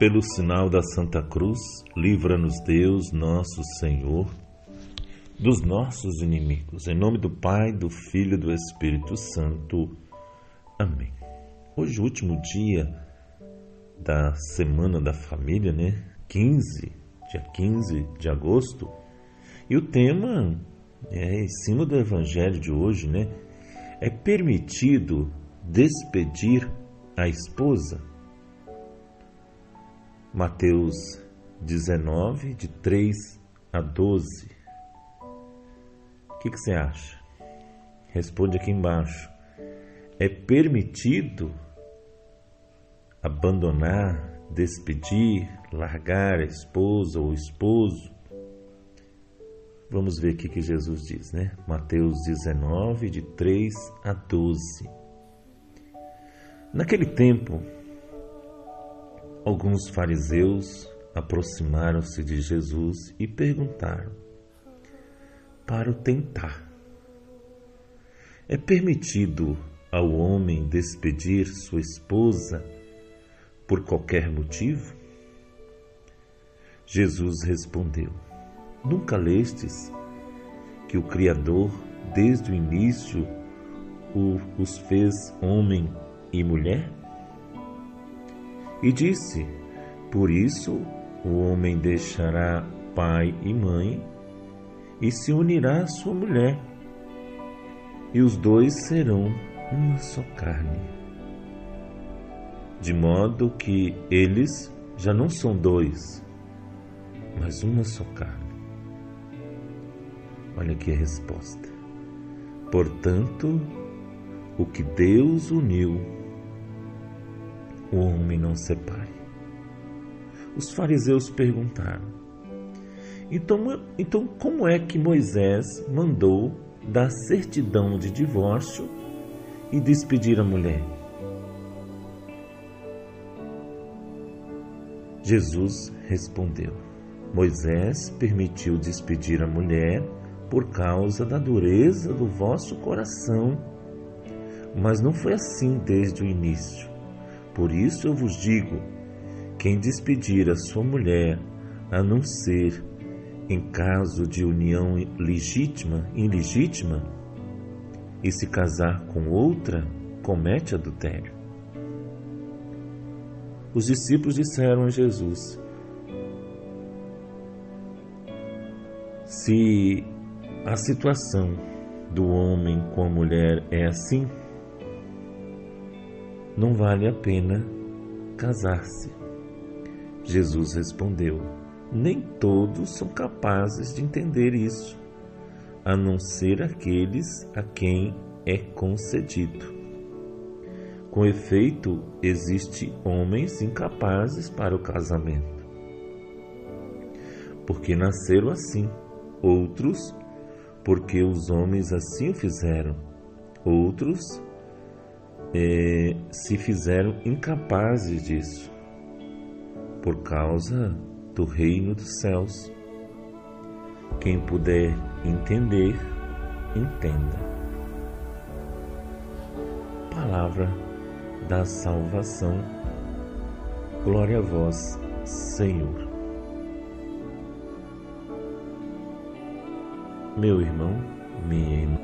Pelo sinal da Santa Cruz, livra-nos Deus, nosso Senhor, dos nossos inimigos. Em nome do Pai, do Filho e do Espírito Santo. Amém. Hoje, o último dia da Semana da Família, dia 15 de agosto. E o tema em cima do Evangelho de hoje, é permitido despedir a esposa? Mateus 19, de 3 a 12. O que você acha? Responde aqui embaixo. É permitido abandonar, despedir, largar a esposa ou o esposo? Vamos ver o que Jesus diz, Mateus 19, de 3 a 12. Naquele tempo, alguns fariseus aproximaram-se de Jesus e perguntaram, para o tentar: é permitido ao homem despedir sua esposa por qualquer motivo? Jesus respondeu: nunca lestes que o Criador, desde o início, os fez homem e mulher? E disse: por isso o homem deixará pai e mãe e se unirá à sua mulher, e os dois serão uma só carne. De modo que eles já não são dois, mas uma só carne. Olha aqui a resposta. Portanto, o que Deus uniu, o homem não separe. Os fariseus perguntaram: então como é que Moisés mandou dar certidão de divórcio e despedir a mulher? Jesus respondeu: Moisés permitiu despedir a mulher por causa da dureza do vosso coração, mas não foi assim desde o início. Por isso eu vos digo, quem despedir a sua mulher, a não ser em caso de união ilegítima, e se casar com outra, comete adultério. Os discípulos disseram a Jesus: se a situação do homem com a mulher é assim, não vale a pena casar-se. Jesus respondeu: nem todos são capazes de entender isso, a não ser aqueles a quem é concedido. Com efeito, existem homens incapazes para o casamento, porque nasceram assim, outros porque os homens assim o fizeram, outros se fizeram incapazes disso, por causa do reino dos céus. Quem puder entender, entenda. Palavra da salvação. Glória a vós, Senhor. Meu irmão, minha irmã,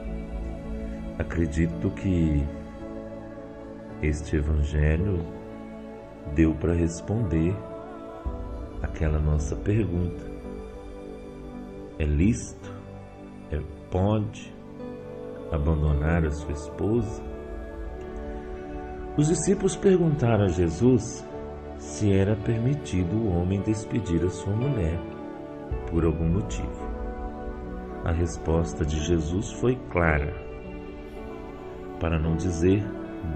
acredito que este Evangelho deu para responder aquela nossa pergunta. É lícito? Pode abandonar a sua esposa? Os discípulos perguntaram a Jesus se era permitido o homem despedir a sua mulher por algum motivo. A resposta de Jesus foi clara, para não dizer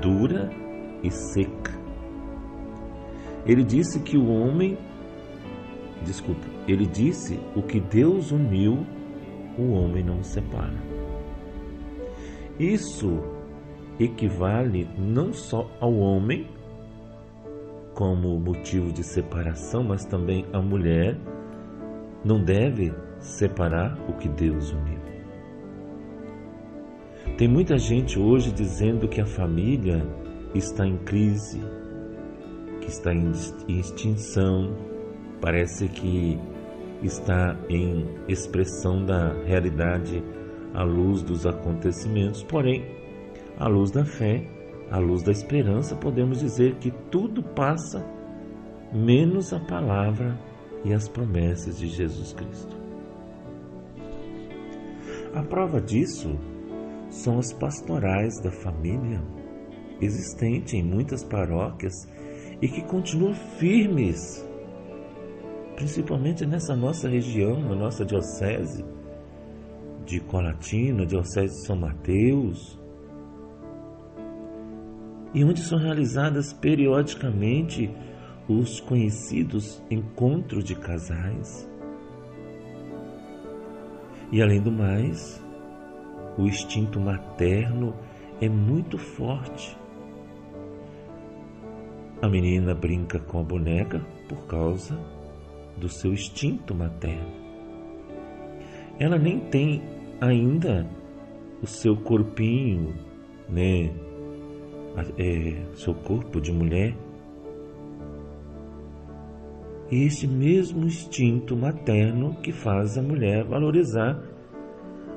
dura e seca. Ele disse o que Deus uniu, o homem não separa. Isso equivale não só ao homem como motivo de separação, mas também a mulher não deve separar o que Deus uniu. Tem muita gente hoje dizendo que a família está em crise, que está em extinção, parece que está em expressão da realidade à luz dos acontecimentos, porém, à luz da fé, à luz da esperança, podemos dizer que tudo passa menos a palavra e as promessas de Jesus Cristo. A prova disso são as pastorais da família, existentes em muitas paróquias e que continuam firmes, principalmente nessa nossa região, na nossa diocese de Colatina, diocese de São Mateus, e onde são realizadas periodicamente os conhecidos encontros de casais. E além do mais, o instinto materno é muito forte. A menina brinca com a boneca por causa do seu instinto materno. Ela nem tem ainda o seu corpinho, seu corpo de mulher. E esse mesmo instinto materno que faz a mulher valorizar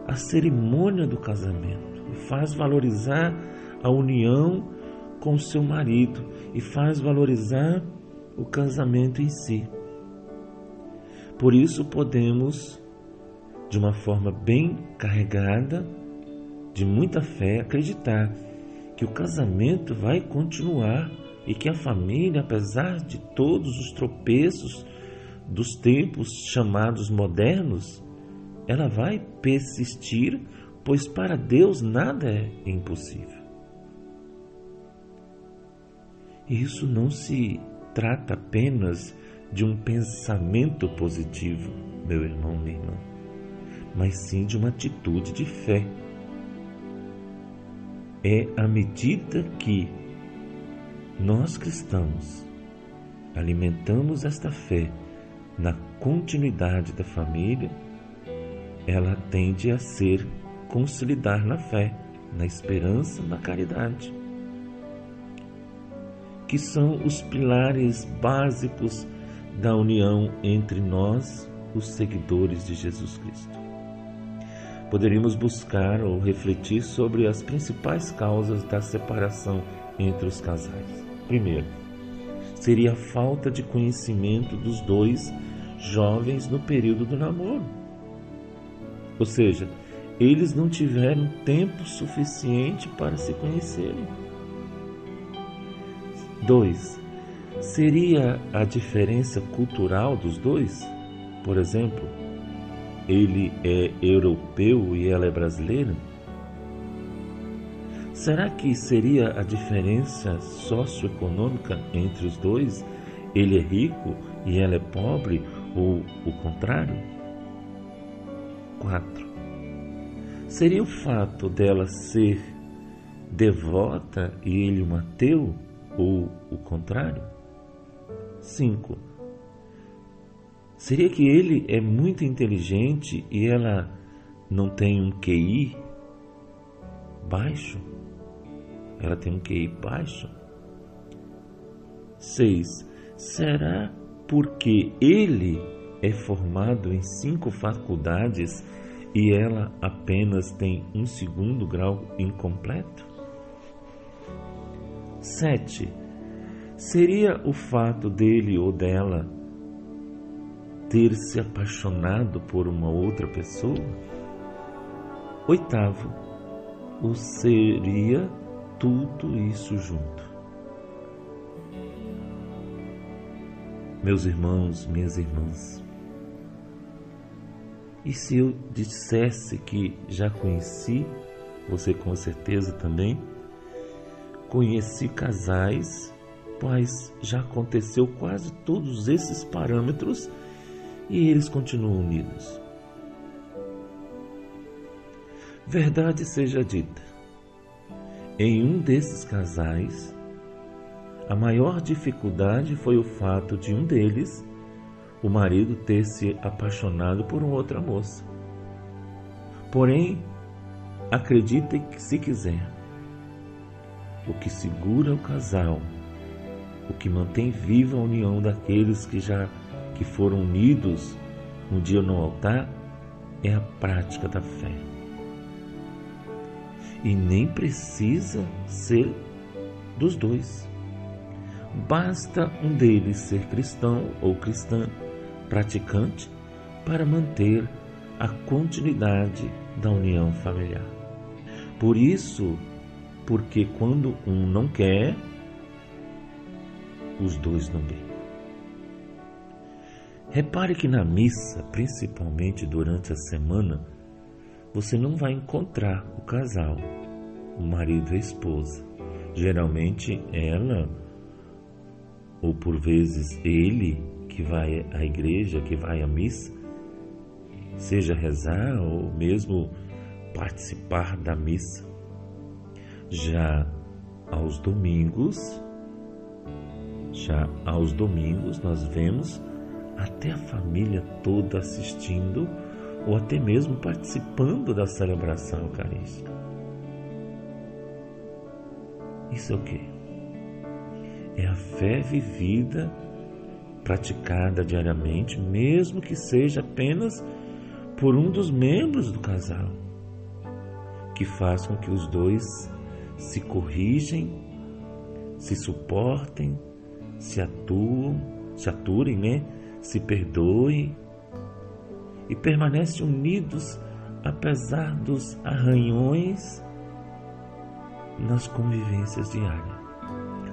a cerimônia do casamento, e faz valorizar a união com o seu marido, e faz valorizar o casamento em si. Por isso podemos, de uma forma bem carregada, de muita fé, acreditar que o casamento vai continuar e que a família, apesar de todos os tropeços dos tempos chamados modernos, ela vai persistir, pois para Deus nada é impossível. E isso não se trata apenas de um pensamento positivo, meu irmão, minha irmã, mas sim de uma atitude de fé. É à medida que nós cristãos alimentamos esta fé na continuidade da família, ela tende a ser consolidar na fé, na esperança, na caridade, que são os pilares básicos da união entre nós, os seguidores de Jesus Cristo. Poderíamos buscar ou refletir sobre as principais causas da separação entre os casais. Primeiro, seria a falta de conhecimento dos dois jovens no período do namoro. Ou seja, eles não tiveram tempo suficiente para se conhecerem. 2. Seria a diferença cultural dos dois? Por exemplo, ele é europeu e ela é brasileira? Será que seria a diferença socioeconômica entre os dois? Ele é rico e ela é pobre, ou o contrário? 4. Seria o fato dela ser devota e ele um ateu, ou o contrário? 5. Seria que ele é muito inteligente e ela não tem um QI baixo? Ela tem um QI baixo? 6. Será porque ele é formado em 5 faculdades e ela apenas tem um 2º grau incompleto? 7. Seria o fato dele ou dela ter se apaixonado por uma outra pessoa? 8. Ou seria tudo isso junto? Meus irmãos, minhas irmãs, e se eu dissesse que já conheci, você com certeza também, conheci casais, pois já aconteceu quase todos esses parâmetros e eles continuam unidos. Verdade seja dita, em um desses casais, a maior dificuldade foi o fato de um deles, o marido, ter se apaixonado por uma outra moça. Porém, acreditem que se quiser, o que segura o casal O que mantém viva a união daqueles que foram unidos um dia no altar é a prática da fé. E nem precisa ser dos dois. Basta um deles ser cristão ou cristã praticante para manter a continuidade da união familiar. Porque quando um não quer, os dois não bem. Repare que na missa, principalmente durante a semana, você não vai encontrar o casal, o marido e a esposa. Geralmente ela, ou por vezes ele, que vai à igreja, que vai à missa, seja rezar ou mesmo participar da missa. Já aos domingos nós vemos até a família toda assistindo ou até mesmo participando da celebração eucarística. Isso é o quê? É a fé vivida, praticada diariamente, mesmo que seja apenas por um dos membros do casal, que faz com que os dois se corrigem, se suportem, se aturem, se perdoem e permanecem unidos apesar dos arranhões nas convivências diárias.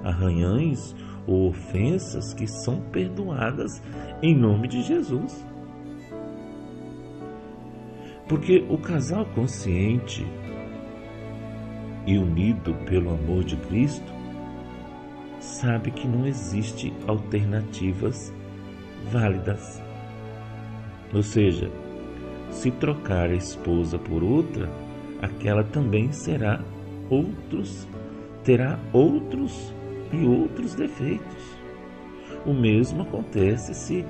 Arranhões ou ofensas que são perdoadas em nome de Jesus. Porque o casal consciente e unido pelo amor de Cristo sabe que não existe alternativas válidas. Ou seja, se trocar a esposa por outra, aquela também terá outros e outros defeitos. O mesmo acontece se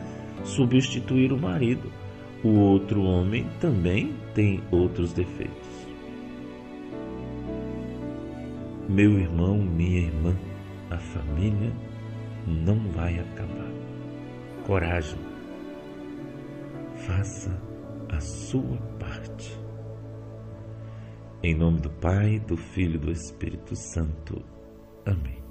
substituir o marido. O outro homem também tem outros defeitos. Meu irmão, minha irmã, a família não vai acabar. Coragem. Faça a sua parte. Em nome do Pai, do Filho e do Espírito Santo. Amém.